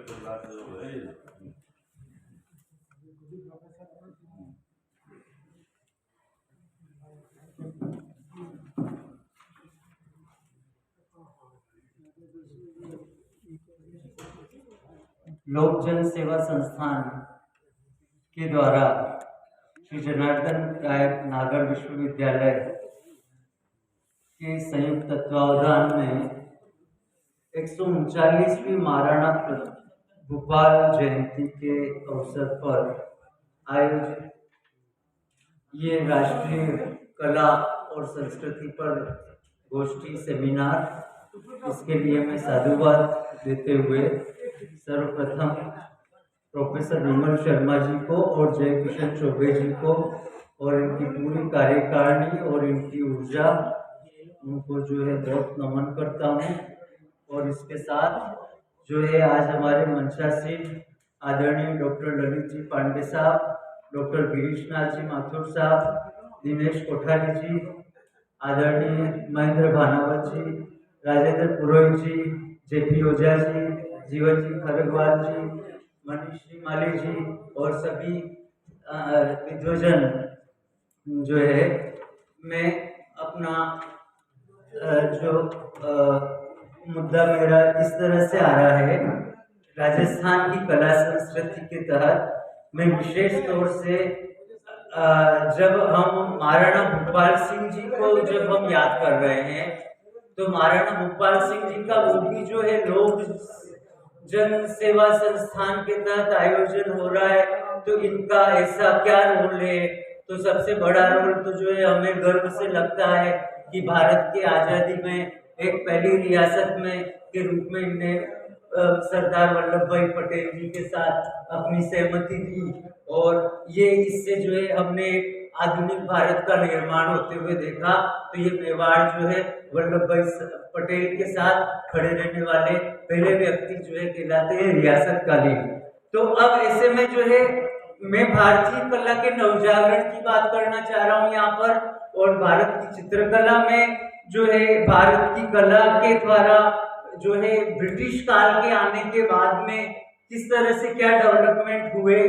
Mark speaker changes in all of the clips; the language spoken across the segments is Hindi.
Speaker 1: लोक जन सेवा संस्थान के द्वारा श्री जनार्दन राय नागर विश्वविद्यालय के संयुक्त तत्वावधान में 139वीं महाराणा भूपाल जयंती के अवसर पर आयोजित ये राष्ट्रीय कला और संस्कृति पर गोष्ठी सेमिनार, इसके लिए मैं साधुवाद देते हुए सर्वप्रथम प्रोफेसर विमल शर्मा जी को और जय किशन चौबे जी को और इनकी पूरी कार्यकारिणी और इनकी ऊर्जा, उनको जो है बहुत नमन करता हूँ। और इसके साथ जो है आज हमारे मंचासीन आदरणीय डॉक्टर ललित जी पांडे साहब, डॉक्टर गिरीश नाथ जी माथुर साहब, दिनेश कोठारी जी, आदरणीय महेंद्र भानावत जी, राजेंद्र पुरोहित जी, जेपी ओझा जी, जीवन जी खरगवाल जी, मनीष जी माली जी और सभी विद्वजन जो है, मैं अपना जो मुद्दा मेरा इस तरह से आ रहा है। राजस्थान की कला संस्कृति के तहत मैं विशेष तौर से जब हम महाराणा भूपाल सिंह जी को जब हम याद कर रहे हैं, तो महाराणा भूपाल सिंह जी का वो भी जो है लोक जन सेवा संस्थान के तहत आयोजन हो रहा है, तो इनका ऐसा क्या रोल है? तो सबसे बड़ा रोल तो जो है हमें गर्व से लगता है कि भारत की आज़ादी में एक पहली रियासत में के रूप में इनने सरदार वल्लभ भाई पटेल जी के साथ अपनी सहमति दी, और ये इससे जो है हमने आधुनिक भारत का निर्माण होते हुए देखा। तो ये मेवाड़ जो है वल्लभ भाई पटेल के साथ खड़े रहने वाले पहले व्यक्ति जो है कहलाते हैं रियासत कालीन। तो अब ऐसे में जो है मैं भारतीय कला के नवजागरण की बात करना चाह रहा हूँ यहाँ पर, और भारत की चित्रकला में जो है भारत की कला के द्वारा जो है ब्रिटिश काल के आने के बाद में किस तरह से क्या डेवलपमेंट हुए,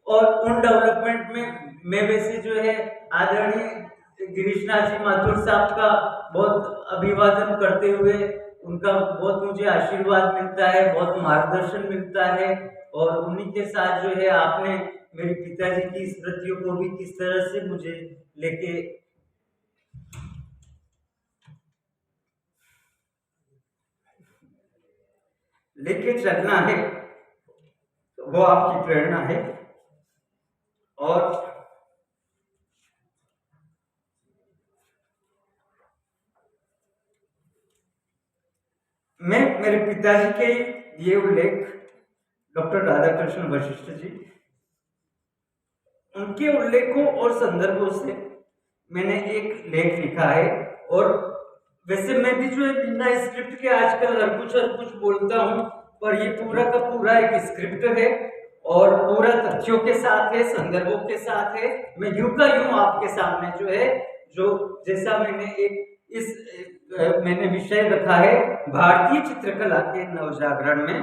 Speaker 1: और उन डेवलपमेंट में मैं वैसे जो है आदरणीय गिरीशनाथ जी माथुर साहब का बहुत अभिवादन करते हुए उनका बहुत मुझे आशीर्वाद मिलता है, बहुत मार्गदर्शन मिलता है, और उन्हीं के साथ जो है आपने मेरे पिताजी की स्मृतियों को भी किस तरह से मुझे लेके चलना है, वो आपकी प्रेरणा है। और मैं मेरे पिताजी के ये उल्लेख डॉक्टर राधाकृष्ण वशिष्ठ जी, उनके उल्लेखों और संदर्भों से मैंने एक लेख लिखा है। और वैसे मैं भी जो है बिना स्क्रिप्ट के आजकल हर कुछ बोलता हूँ, पर ये पूरा का पूरा एक स्क्रिप्ट है और पूरा तथ्यों के साथ है, संदर्भों के साथ है। मैं यूं का यूं आपके सामने जो है, जो जैसा मैंने मैंने विषय रखा है भारतीय चित्रकला के नवजागरण में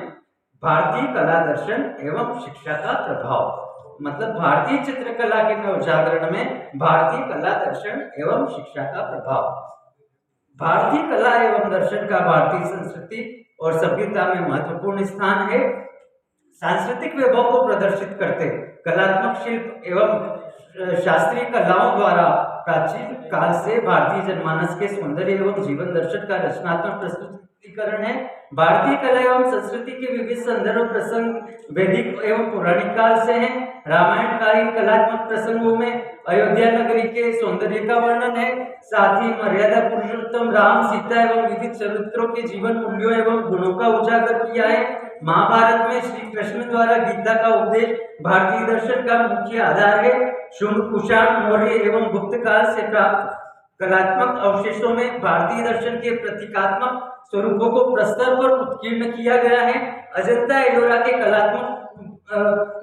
Speaker 1: भारतीय कला दर्शन एवं शिक्षा का प्रभाव। मतलब भारतीय चित्रकला के नवजागरण में भारतीय कला दर्शन एवं शिक्षा का प्रभाव। भारतीय कला एवं दर्शन का भारतीय संस्कृति और सभ्यता में महत्वपूर्ण स्थान है। सांस्कृतिक वैभव को प्रदर्शित करते कलात्मक शिल्प एवं शास्त्रीय कलाओं द्वारा प्राचीन काल से भारतीय जनमानस के सौंदर्य एवं जीवन दर्शन का रचनात्मक प्रस्तुतिकरण है। भारतीय कला एवं संस्कृति के विविध संदर्भ प्रसंग वैदिक एवं पौराणिक काल से हैं। रामायण कालीन कलात्मक प्रसंगों में अयोध्या नगरी के सौंदर्य का वर्णन है। साथ ही मर्यादा पुरुषोत्तम राम, सीता एवं विविध चरित्रों के जीवन मूल्यों एवं गुणों का उजागर किया है। महाभारत में श्री कृष्ण द्वारा गीता का उपदेश भारतीय दर्शन का मुख्य आधार है। शुंग, कुषाण, मौर्य एवं गुप्त काल से प्राप्त कलात्मक अवशेषों में भारतीय दर्शन के प्रतीकात्मक स्वरूपों को प्रस्तर पर उत्कीर्ण किया गया है। अजंता एलोरा के कलात्मक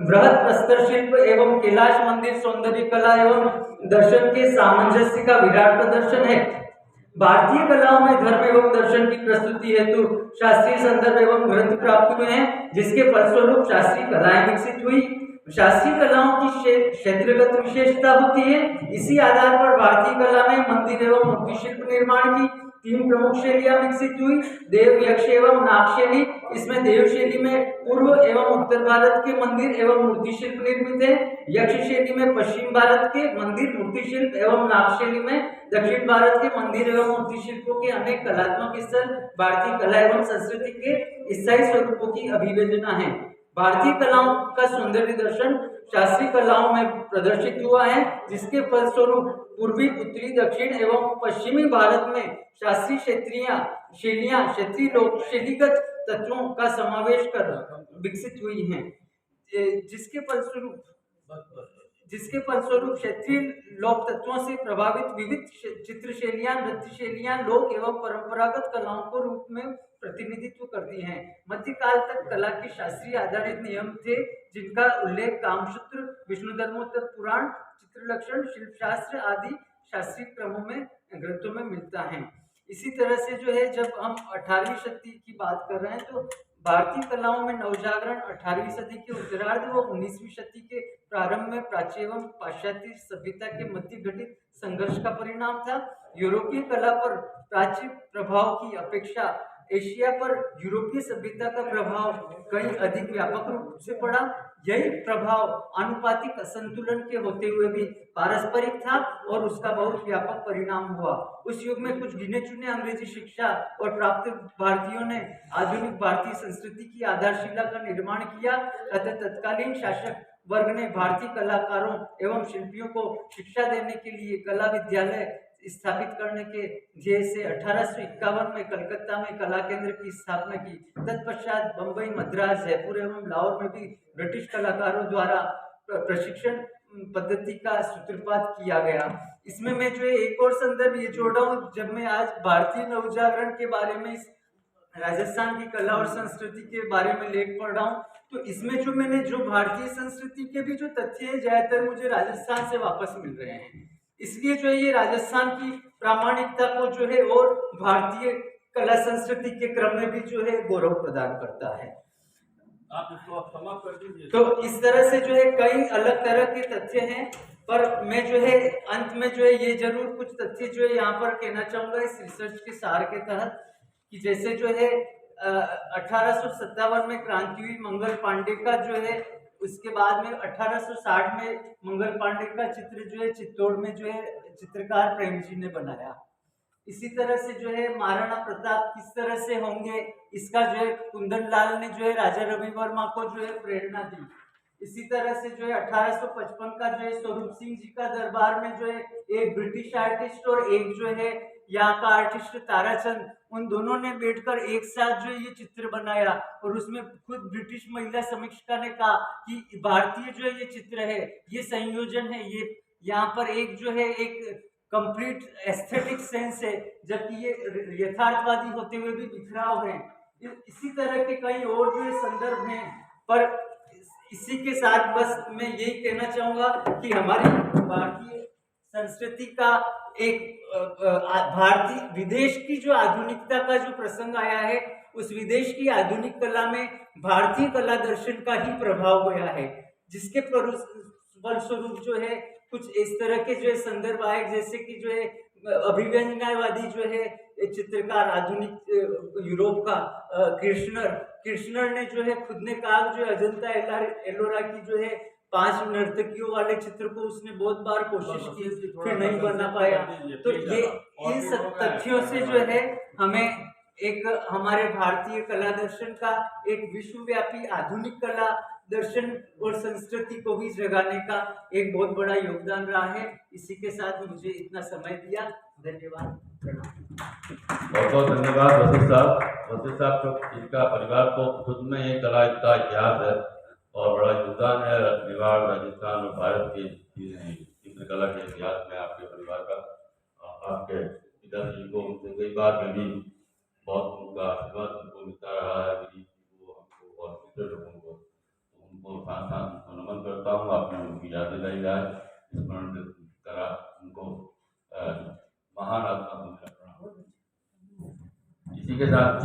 Speaker 1: बृहद प्रस्तर शिल्प एवं कैलाश मंदिर सौंदर्य कला एवं दर्शन के सामंजस्य का विराट प्रदर्शन है। भारतीय कलाओं में धर्म एवं दर्शन की प्रस्तुति हेतु शास्त्रीय संदर्भ एवं ग्रंथ प्राप्त हुए हैं, जिसके फलस्वरूप शास्त्रीय कलाएं विकसित हुई। शास्त्रीय कलाओं की क्षेत्रगत विशेषता होती है। इसी आधार पर भारतीय कला में मंदिर एवं मूर्ति शिल्प निर्माण की तीन प्रमुख शैलियां विकसित हुई। देव, यक्ष एवं नाग शैली। इसमें देव शैली में पूर्व एवं उत्तर भारत के मंदिर एवं मूर्ति शिल्प निर्मित है। यक्ष शैली में पश्चिम भारत के मंदिर, मूर्ति शिल्प एवं नाग शैली में दक्षिण भारत के मंदिर एवं मूर्ति शिल्पों के अनेक कलात्मक स्थल भारतीय कला एवं संस्कृति के स्थायी स्वरूपों की अभिव्यंजना है। भारतीय कलाओं का सौंदर्य दर्शन शास्त्रीय कलाओं में प्रदर्शित हुआ है, जिसके फलस्वरूप पूर्वी, उत्तरी, दक्षिण एवं पश्चिमी भारत में शास्त्रीय शैलियां क्षेत्रीय लोक शैलीगत तत्वों का समावेश कर विकसित हुई हैं, जिसके फलस्वरूप क्षेत्रीय लोक तत्वों से प्रभावित विविध चित्र शैलियां, नृत्य शैलियां लोक एवं परंपरागत कलाओं को रूप में प्रतिनिधित्व करती हैं। मध्यकाल तक कला के शास्त्रीय आधारित नियम थे, जिनका उल्लेख कामसूत्र, विष्णुधर्मोत्तर पुराण, चित्रलक्षण, शिल्पशास्त्र आदि शास्त्रीय क्रमों में ग्रंथों में मिलता है। इसी तरह से जो है, जब हम 18वीं शताब्दी की बात कर रहे हैं तो भारतीय कलाओं में नवजागरण 18वीं सदी के उत्तरार्ध व 19वीं शताब्दी के प्रारंभ में प्राच्य एवं पाश्चात्य सभ्यता के मध्य घटित संघर्ष का परिणाम था। यूरोपीय कला पर प्राच्य प्रभाव की अपेक्षा एशिया पर यूरोपीय सभ्यता का प्रभाव कहीं अधिक व्यापक रूप से पड़ा। यही प्रभाव आनुपातिक असंतुलन के होते हुए भी पारस्परिक था और उसका बहुत व्यापक परिणाम हुआ। उस युग में कुछ गिने चुने अंग्रेजी शिक्षा और प्राप्त भारतीयों ने आधुनिक भारतीय संस्कृति की आधारशिला का निर्माण किया, अतः तत्कालीन शासक वर्ग ने भारतीय कलाकारों एवं शिल्पियों को शिक्षा देने के लिए कला विद्यालय स्थापित करने के ध्येय से 1851 में कलकत्ता में कला केंद्र की स्थापना की। तत्पश्चात बंबई, मद्रास, जयपुर एवं लाहौर में भी ब्रिटिश कलाकारों द्वारा प्रशिक्षण पद्धति का सूत्रपात किया गया। इसमें मैं जो एक और संदर्भ ये जोड़ रहा हूँ, जब मैं आज भारतीय नवजागरण के बारे में इस राजस्थान की कला और संस्कृति के बारे में लेख पढ़ रहा हूँ, तो इसमें जो मैंने जो भारतीय संस्कृति के भी जो तथ्य है ज्यादातर मुझे राजस्थान से वापस मिल रहे हैं। इसलिए जो ये राजस्थान की प्रामाणिकता को जो है और भारतीय कला संस्कृति के क्रम में भी जो है गौरव प्रदान करता है।
Speaker 2: आप इसको समाप्त कर दीजिए।
Speaker 1: तो इस तरह से जो है कई अलग तरह के तथ्य हैं, पर मैं जो है अंत में जो है ये जरूर कुछ तथ्य जो है यहाँ पर कहना चाहूंगा इस रिसर्च के सार के तहत, कि जैसे जो है 1857 में क्रांति हुई मंगल पांडे का जो है, उसके बाद में 1860 में मंगल पांडे का चित्र जो है चित्तौड़ में जो है चित्रकार प्रेम जी ने बनाया। इसी तरह से जो है महाराणा प्रताप किस तरह से होंगे, इसका जो है कुंदन लाल ने जो है राजा रवि वर्मा को जो है प्रेरणा दी। इसी तरह से जो है 1855 का जो है स्वरूप सिंह जी का दरबार में जो है एक ब्रिटिश आर्टिस्ट और एक जो है यहाँ का आर्टिस्ट ताराचंद, उन दोनों ने बैठकर एक साथ जो ये चित्र बनाया और उसमें खुद ब्रिटिश महिला समीक्षिका ने कहा कि भारतीय जो है ये चित्र है, ये संयोजन है, ये यहाँ पर एक जो है एक कंप्लीट एस्थेटिक सेंस है, जबकि ये यथार्थवादी होते हुए भी बिखराव है। इसी तरह के कई और जो संदर्भ हैं, पर इसी के साथ बस मैं यही कहना चाहूंगा कि हमारी भारतीय संस्कृति का एक भारतीय विदेश की जो आधुनिकता का जो प्रसंग आया है, उस विदेश की आधुनिक कला में भारतीय कला दर्शन का ही प्रभाव गया है, जिसके फलस्वरूप जो है कुछ इस तरह के जो है संदर्भ आए, जैसे कि जो है अभिव्यंजनावादी जो है चित्रकार आधुनिक यूरोप का कृष्णर ने जो है खुद ने कहा जो अजंता एलोरा की जो है 5 नर्तकियों वाले चित्र को उसने बहुत बार कोशिश की, फिर नहीं बना पाया। तो ये इन सब तथ्यों से जो है हमें एक हमारे भारतीय कला दर्शन का एक विश्वव्यापी आधुनिक कला दर्शन और संस्कृति को भी जगाने का एक बहुत बड़ा योगदान रहा है। इसी के साथ मुझे इतना समय दिया, धन्यवाद।
Speaker 2: बहुत बहुत धन्यवाद वशिष्ठ साहब तो इनका परिवार को खुद में ये कला इतना इतिहास है और बड़ा योगदान है मेवाड़, राजस्थान और भारत के चित्रकला के इतिहास में आपके परिवार का। आपके पिताजी को उनसे कई बार मैं भी बहुत उनका आशीर्वाद उनको मिलता रहा है, वो हमको और दूसरे लोगों को, उनको साथ साथ नमन करता हूँ। आपने उनकी याद दिलाई जाए, स्मरण करा उनको महान आत्मा इसी के साथ